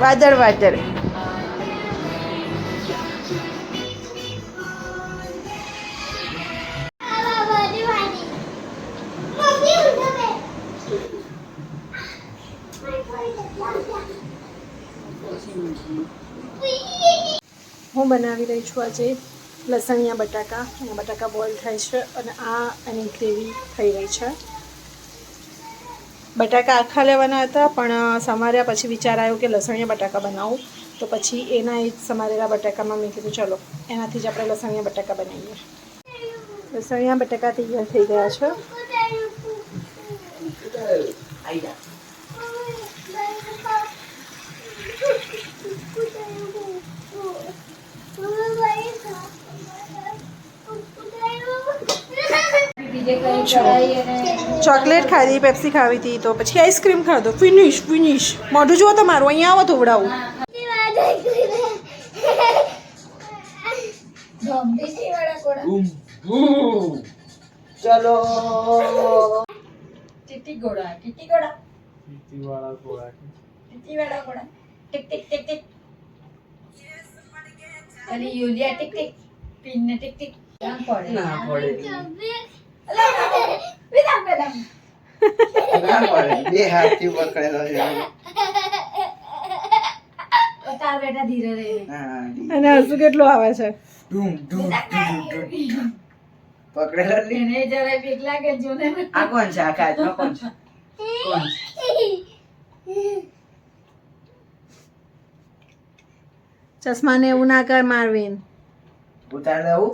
વાદળ વાદળ. હું બનાવી રહી છું આજે લસણિયા બટાકા અને બટાકા બોઇલ થાય છે અને આ એની ગ્રેવી થઈ રહી છે. બટાકા આખા લેવાના હતા પણ સમાર્યા પછી વિચાર આવ્યો કે લસણિયા બટાકા બનાવું, તો પછી એના એ સમારેલા બટાકામાં મેં કીધું ચલો એનાથી જ આપણે લસણિયા બટાકા બનાવીએ. લસણિયા બટાકા તૈયાર થઈ ગયા છે. ચોકલેટ ખાધી, પેપ્સી ખાવી હતી, તો પછી આઈસ્ક્રીમ ખાધો. Finish finish. મોઢું જુઓ તમારું, અહીંયા આવો ધોવડાવું. ચલો ટીટી ઘોડા, ટીટી ઘોડા, ટીટી વાળા ઘોડા. ટીટી વાળા ઘોડા, ટીક ટીક ટીક ટીક. અને યુલિયા ટીક ટીક, પિનને ટીક ટીક. ના પડે, ના પડે. વિધાન મેડમ. ના પડે. બે હાથથી પકડેલો છે. તાર બેટા ધીરે રહે. હા. અને હસુ કેટલું આવે છે. ડૂમ ડૂમ ડૂમ ડૂમ. પકડેલો જ નહીં. એને જરાય બીક લાગે જો ને. આ કોણ છે? આ કાચનો કોણ છે? કોણ છે? ચશ્માને એવું ના કર મારવીન. ઉતાર દઉં?